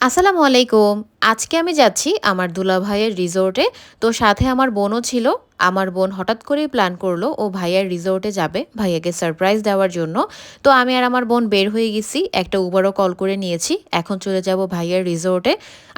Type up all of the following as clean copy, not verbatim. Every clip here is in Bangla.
আসসালামু আলাইকুম। আজকে আমি যাচ্ছি আমার দুলাভাইয়ের রিসোর্টে। তো সাথে আমার বোনও ছিল। আমার বোন হঠাৎ করেই প্ল্যান করলো ও ভাইয়ার রিসোর্টে যাবে, ভাইয়াকে সারপ্রাইজ দেওয়ার জন্য। তো আমি আর আমার বোন বের হয়ে গেছি। একটা উবারও কল করে নিয়েছি। এখন চলে যাব ভাইয়ার রিসোর্টে।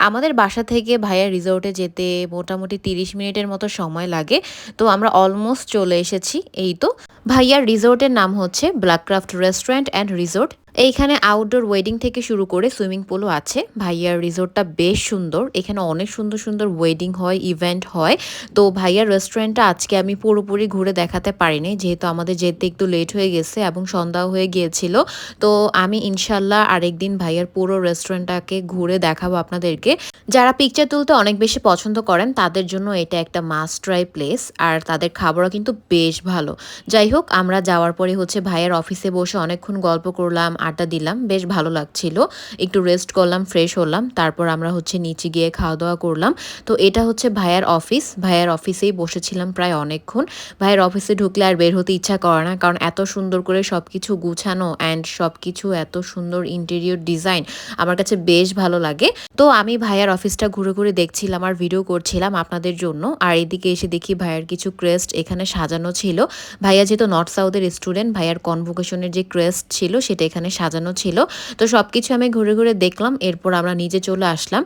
আমাদের বাসা থেকে ভাইয়ার রিসোর্টে যেতে মোটামুটি ৩০ মিনিটের মতো সময় লাগে। তো আমরা অলমোস্ট চলে এসেছি। এই তো। ভাইয়ার রিসোর্টের নাম হচ্ছে ব্ল্যাকক্রাফট রেস্টুরেন্ট অ্যান্ড রিসোর্ট। এইখানে আউটডোর ওয়েডিং থেকে শুরু করে সুইমিং পুলও আছে। ভাইয়ার রিসোর্টটা বেশ সুন্দর। এখানে অনেক সুন্দর সুন্দর ওয়েডিং হয়, ইভেন্ট হয়। তো ভাইয়ার রেস্টুরেন্টটা আজকে আমি পুরোপুরি ঘুরে দেখাতে পারিনি, যেহেতু আমাদের যেতে একটু লেট হয়ে গেছে এবং সন্ধ্যাও হয়ে গিয়েছিল। তো আমি ইনশাল্লাহ আরেকদিন ভাইয়ার পুরো রেস্টুরেন্টটাকে ঘুরে দেখাবো আপনাদেরকে। যারা পিকচার তুলতে অনেক বেশি পছন্দ করেন তাদের জন্য এটা একটা মাস্ট ট্রাই প্লেস। আর তাদের খাবারও কিন্তু বেশ ভালো। যাই হোক, আমরা যাওয়ার পরে হচ্ছে ভাইয়ার অফিসে বসে অনেকক্ষণ গল্প করলাম, আড্ডা দিলাম, বেশ ভালো লাগছিল। একটু রেস্ট করলাম, ফ্রেশ হলাম, তারপর আমরা হচ্ছে নিচে গিয়ে খাওয়া দাওয়া করলাম। তো এটা হচ্ছে ভাইয়ার অফিস। ভাইয়ার অফিসেই বসেছিলাম প্রায় অনেকক্ষণ। ভাইয়ার অফিসে ঢুকলে আর বের হতে ইচ্ছা করে না, কারণ এত সুন্দর করে সব কিছু গুছানো অ্যান্ড সব কিছু এত সুন্দর ইন্টেরিয়র ডিজাইন আমার কাছে বেশ ভালো লাগে। তো আমি ভাইয়ার অফিসটা ঘুরে ঘুরে দেখছিলাম আর ভিডিও করছিলাম আপনাদের জন্য। আর এদিকে এসে দেখি ভাইয়ার কিছু ক্রেস্ট এখানে সাজানো ছিল। ভাইয়া যেহেতু নর্থ সাউথের স্টুডেন্ট, ভাইয়ার কনভোকেশনের যে ক্রেস্ট ছিল সেটা এখানে সাজানো ছিল। তো সব কিছু আমি ঘুরে ঘুরে দেখলাম। এরপর আমরা নিচে চলে আসলাম।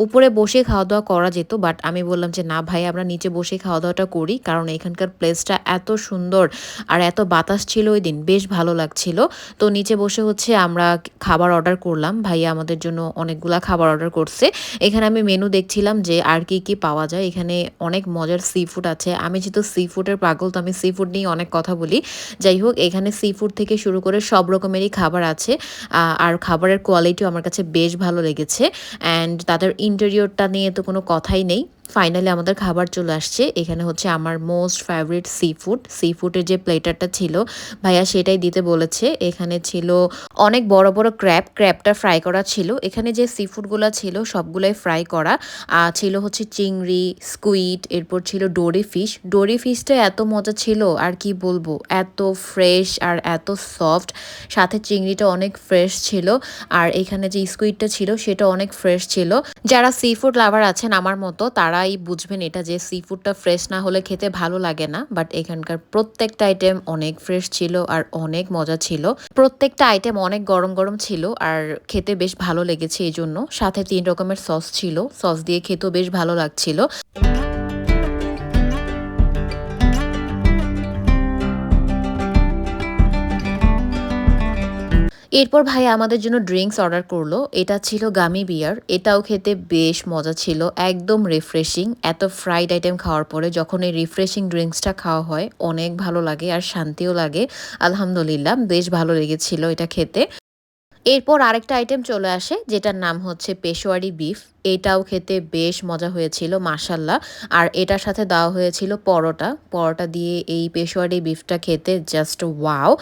উপরে বসে খাওয়া দাওয়া করা যেত, বাট আমি বললাম যে না ভাই, আমরা নিচে বসে খাওয়া দাওয়াটা করি, কারণ এখানকার প্লেসটা এত সুন্দর আর এত বাতাস ছিল ওই দিন, বেশ ভালো লাগছিল। তো নিচে বসে হচ্ছে আমরা খাবার অর্ডার করলাম। ভাইয়া আমাদের জন্য অনেকগুলা খাবার অর্ডার করছে। এখানে আমি মেনু দেখছিলাম যে আর কি কি পাওয়া যায়। এখানে অনেক মজার সি ফুড আছে। আমি যেহেতু সি ফুডের পাগল, তো আমি সি ফুড নিয়ে অনেক কথা বলি। যাই হোক, এখানে সি ফুড থেকে শুরু করে সব রকমেরই খাবার আছে। আর খাবারের কোয়ালিটিও আমার কাছে বেশ ভালো লেগেছে। অ্যান্ড তাদের ইন্টেরিয়রটা নিয়ে তো কোনো কথাই নেই। ফাইনালি আমাদের খাবার চলে আসছে। এখানে হচ্ছে আমার মোস্ট ফেভারিট সি ফুডের যে প্লেটারটা ছিল ভাইয়া সেটাই দিতে বলেছে। এখানে ছিল অনেক বড় বড় ক্র্যাবটা ফ্রাই করা ছিল। এখানে যে সি ফুডগুলো ছিল সবগুলাই ফ্রাই করা। ছিল হচ্ছে চিংড়ি, স্কুইড, এরপর ছিল ডোরি ফিশটা এত মজা ছিল আর কি বলবো, এত ফ্রেশ আর এত সফট। সাথে চিংড়িটা অনেক ফ্রেশ ছিল। আর এখানে যে স্কুইডটা ছিল সেটা অনেক ফ্রেশ ছিল। যারা সি ফুড লাভার আছেন আমার মতো, তারাই বুঝবেন এটা, যে সি ফুডটা ফ্রেশ না হলে খেতে ভালো লাগে না। বাট এখানকার প্রত্যেকটা আইটেম অনেক ফ্রেশ ছিল আর অনেক মজা ছিল। প্রত্যেকটা আইটেম অনেক গরম গরম ছিল আর খেতে বেশ ভালো লেগেছে এই জন্য। সাথে ৩ রকমের সস ছিল, সস দিয়ে খেতেও বেশ ভালো লাগছিল। এরপর ভাই আমাদের জন্য ড্রিঙ্কস অর্ডার করলো। এটা ছিল গামি বিয়ার। এটাও খেতে বেশ মজা ছিল, একদম রিফ্রেশিং। এত ফ্রাইড আইটেম খাওয়ার পরে যখন এই রিফ্রেশিং ড্রিঙ্কসটা খাওয়া হয় অনেক ভালো লাগে আর শান্তিও লাগে। আলহামদুলিল্লাহ, বেশ ভালো লেগেছিল এটা খেতে। এরপর আরেকটা আইটেম চলে আসে যেটার নাম হচ্ছে পেশোয়ারি বিফ। এটাও খেতে বেশ মজা হয়েছিল মাশাল্লাহ। আর এটার সাথে দেওয়া হয়েছিল পরোটা দিয়ে এই পেশোয়ারি বিফটা খেতে জাস্ট ওয়াও।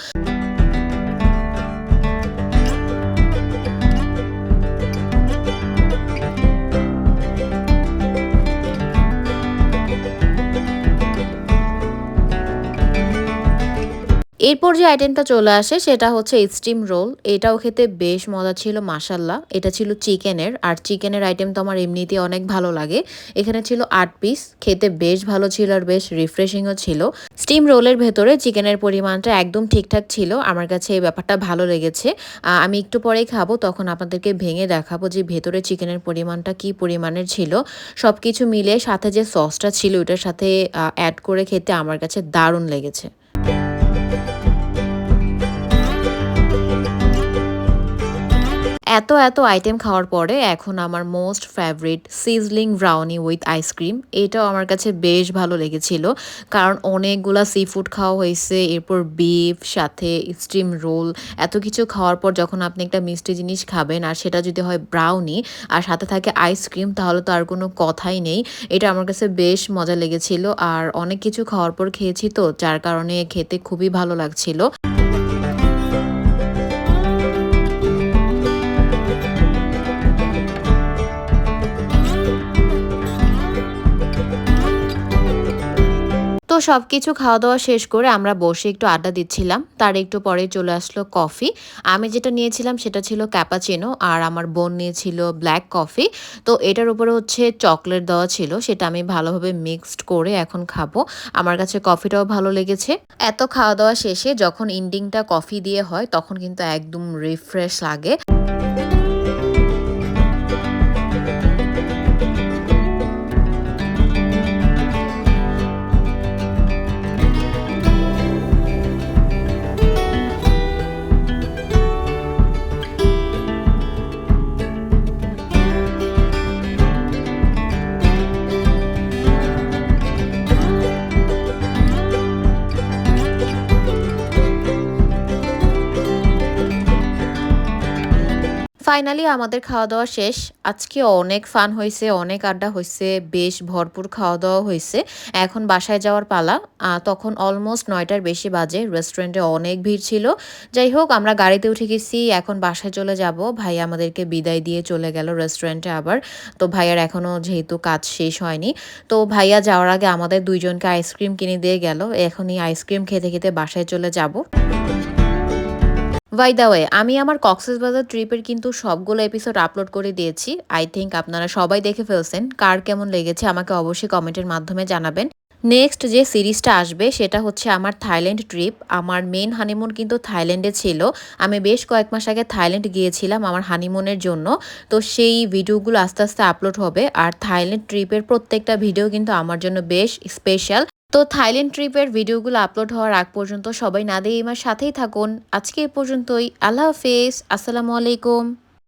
এরপর যে আইটেমটা চলে আসে সেটা হচ্ছে স্টিম রোল। এটাও খেতে বেশ মজা ছিল মাশাল্লাহ। এটা ছিল চিকেনের, আর চিকেনের আইটেম তো আমার এমনিতেই অনেক ভালো লাগে। এখানে ছিল ৮ পিস, খেতে বেশ ভালো ছিল আর বেশ রিফ্রেশিংও ছিল। স্টিম রোলের ভেতরে চিকেনের পরিমাণটা একদম ঠিকঠাক ছিল। আমার কাছে এই ব্যাপারটা ভালো লেগেছে। আমি একটু পরেই খাবো, তখন আপনাদেরকে ভেঙে দেখাবো যে ভেতরে চিকেনের পরিমাণটা কি পরিমাণের ছিল। সব কিছু মিলে সাথে যে সসটা ছিল ওটার সাথে অ্যাড করে খেতে আমার কাছে দারুণ লেগেছে। এত আইটেম খাওয়ার পরে এখন আমার most favourite sizzling brownie with ice cream. এটাও আমার কাছে বেশ ভালো লেগেছিল, কারণ অনেকগুলা সি ফুড খাওয়া হয়েছে, এরপর বিফ, সাথে স্টিম রোল, এত কিছু খাওয়ার পর যখন আপনি একটা মিষ্টি জিনিস খাবেন আর সেটা যদি হয় ব্রাউনি আর সাথে থাকে আইসক্রিম, তাহলে তো আর কোনো কথাই নেই। এটা আমার কাছে বেশ মজা লেগেছিল। আর অনেক কিছু খাওয়ার পর খেয়েছি তো, যার কারণে খেতে খুবই ভালো লাগছিল। তো তো সবকিছু খাওয়া-দাওয়া শেষ করে আমরা বসে একটু আড্ডা দিচ্ছিলাম। তার একটু পরেই চলে আসলো কফি। আমি যেটা নিয়েছিলাম সেটা ছিল ক্যাপাচিনো আর আমার বোন নিয়েছিল ব্লাক কফি। তো এটার উপরে হচ্ছে চকোলেট দেওয়া ছিল। সেটা আমি ভালোভাবে মিক্সড করে এখন খাবো। আমার কাছে কফিটাও ভালো লেগেছে। এত খাওয়া-দাওয়া শেষে যখন এন্ডিংটা কফি দিয়ে হয় তখন কিন্তু একদম রিফ্রেশ লাগে। ফাইনালি আমাদের খাওয়া-দাওয়া শেষ। আজকে অনেক ফান হইছে, অনেক আড্ডা হইছে, বেশ ভরপুর খাওয়া-দাওয়া হইছে। এখন বাসায় যাওয়ার পালা। তখন অলমোস্ট ৯ টার বেশি বাজে। রেস্টুরেন্টে অনেক ভিড় ছিল। যাই হোক আমরা গাড়িতে উঠে গেছি। এখন বাসায় চলে যাব। ভাইয়া আমাদেরকে বিদায় দিয়ে চলে গেল রেস্টুরেন্টে আবার। তো ভাইয়ার এখনো যেহেতু কাজ শেষ হয়নি। তো ভাইয়া যাওয়ার আগে আমাদের ২ জনকে আইসক্রিম কিনে দিয়ে গেল। এখন এই আইসক্রিম খেতে, খেতে বাসায় চলে যাব। বাই দ্য ওয়ে আমি আমার কক্সবাজার ট্রিপের কিন্তু সবগুলো এপিসোড আপলোড করে দিয়েছি। আই থিংক আপনারা সবাই দেখে ফেলছেন। কার কেমন লেগেছে আমাকে অবশ্যই কমেন্টের মাধ্যমে জানাবেন। নেক্সট যে সিরিজটা আসবে সেটা হচ্ছে আমার থাইল্যান্ড ট্রিপ। আমার মেইন হানিমুন কিন্তু থাইল্যান্ডে ছিল। আমি বেশ কয়েক মাস আগে থাইল্যান্ড গিয়েছিলাম আমার হানিমুনের জন্য। তো সেই ভিডিওগুলো আস্তে, আস্তে আপলোড হবে। আর থাইল্যান্ড ট্রিপের প্রত্যেকটা ভিডিও কিন্তু আমার জন্য বেশ স্পেশাল। তো থাইল্যান্ড ট্রিপের ভিডিওগুলো আপলোড হওয়ার আগ পর্যন্ত সবাই নাদিমার সাথেই থাকুন। আজকে এ পর্যন্তই। আল্লাহ হাফেজ। আসসালামু আলাইকুম।